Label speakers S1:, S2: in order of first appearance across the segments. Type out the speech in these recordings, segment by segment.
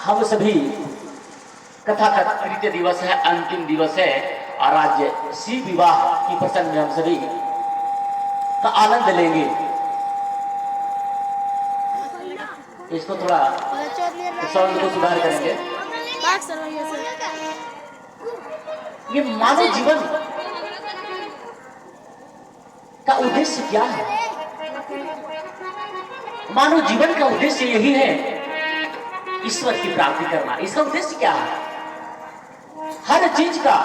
S1: हम सभी कथा का तृतीय दिवस है, अंतिम दिवस है और आज शिव विवाह की प्रसंग में हम सभी का आनंद लेंगे। इसको थोड़ा साउंड को सुधार करेंगे। ये मानव जीवन का उद्देश्य क्या है? मानव जीवन का उद्देश्य यही है ईश्वर की प्राप्ति करना। इसका उद्देश्य क्या है? हर चीज का,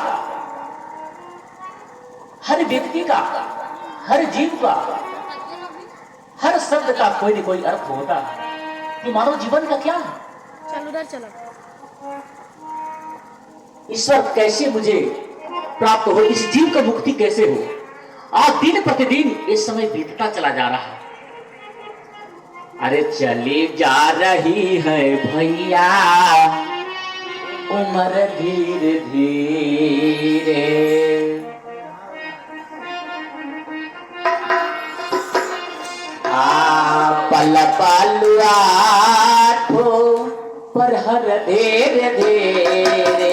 S1: हर व्यक्ति का, हर जीव का, हर शब्द का कोई न कोई अर्थ होता है। तो मानव जीवन का क्या है?
S2: चल उधर चलो।
S1: ईश्वर कैसे मुझे प्राप्त हो, इस जीव का मुक्ति कैसे हो? आज दिन प्रतिदिन इस समय बीतता चला जा रहा है। अरे चली जा रही है भैया उम्र धीरे धीरे, पल पलुआ पर हर धीरे धीरे,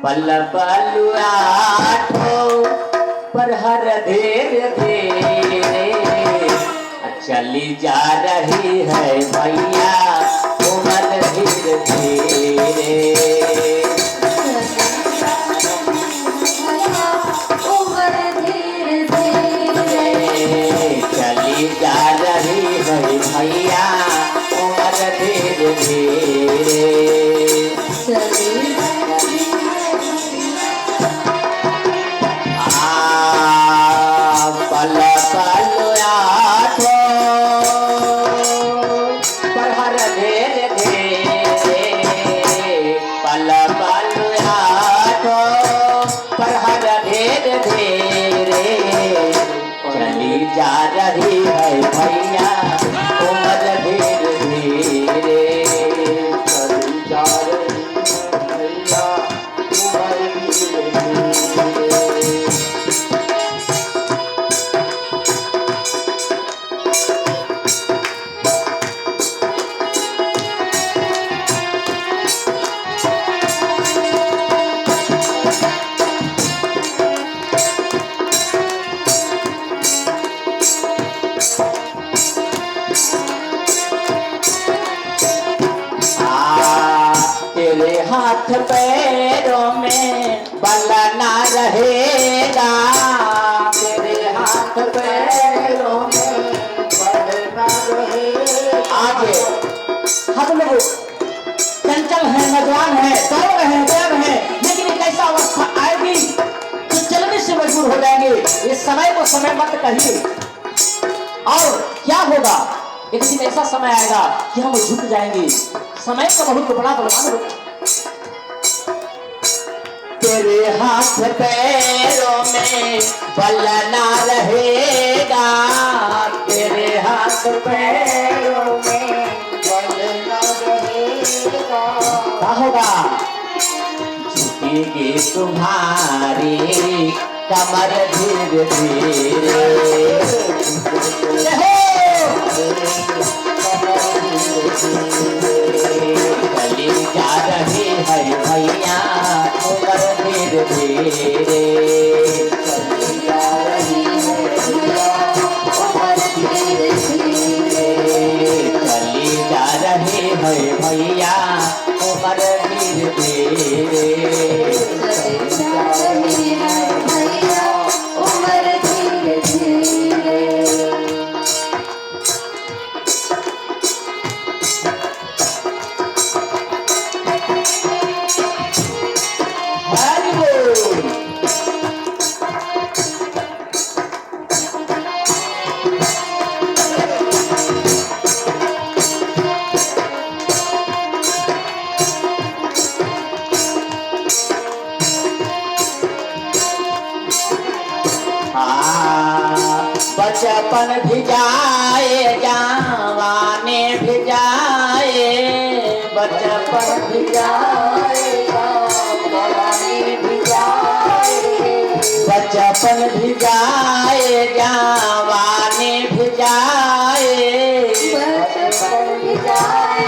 S1: पल पलुआ पर हर धीरे धीरे, चली जा रही है भैया उम्र धीरे धीरे,
S2: उम्र धीरे धीरे,
S1: चली जा रही है भैया उम्र धीरे धीरे,
S2: चली
S1: पल पल आठो पर हर धीरे धीरे, पल पल आठो पर हर धीरे धीरे, चली जा रही है भैया उम्र धीरे धीरे, चली जा रही है भैया उम्र धीरे धीरे। तेरे हाथ पैरों में बल ना रहेगा, तेरे हाथ पैरों में बल ना रहेगा। आगे हम लोग चंचल हैं, नौजवान हैं, तरुण हैं, देव हैं, लेकिन एक ऐसा अवस्था आएगी जो चलने से मजबूर हो जाएंगे। इस समय को समय मत कहिए। और क्या होगा? एक दिन ऐसा समय आएगा कि हम झुक जाएंगे। समय का बहुत बड़ा बलवान होगा। तेरे हाथ पैरों में बल ना रहेगा, तेरे हाथ पैरों में बल ना रहेगा। क्या होगा? झुकेगी तुम्हारी कमर धीरे धीरे, चली जा रही है भैया उम्र धीरे धीरे, चली जा रही है भैया उम्र धीरे धीरे, चली जा रही है भैया उम्र धीरे धीरे,
S2: चली जा रही है भैया उम्र धीरे धीरे।
S1: बचपन भी जाए जवानी भी जाए, बचपन भी जाए जवानी भी जाए, बचपन भी जाए जवानी भी जाए,
S2: बचपन भी जाए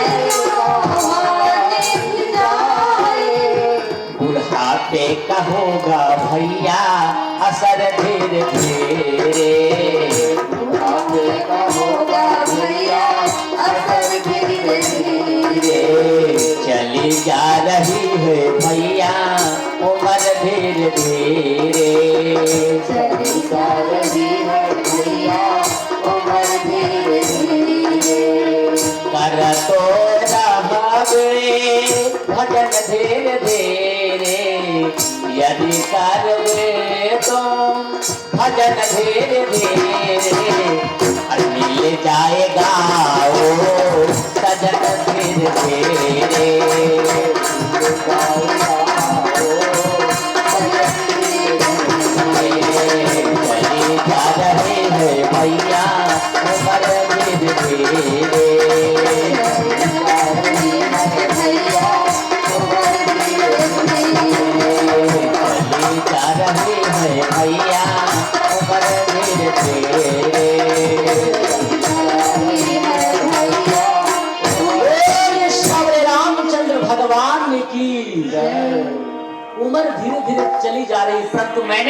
S2: आगे का होगा भैया असर धीरे धीरे।
S1: चली जा रही है भैया उम्र धीरे धीरे।
S2: चली जा रही है भैया उम्र धीरे धीरे।
S1: कर तो रहबे भजन धीरे धीरे। यदि करबे तो भजन धीरे धीरे। और मिल जाएगा ओ सजन धीरे धीरे। चली जा रही है भैया उम्र धीरे धीरे। चली जा रही है भैया उम्र धीरे धीरे। श्री रामचंद्र भगवान की उम्र धीरे धीरे चली जा रही, परंतु मैंने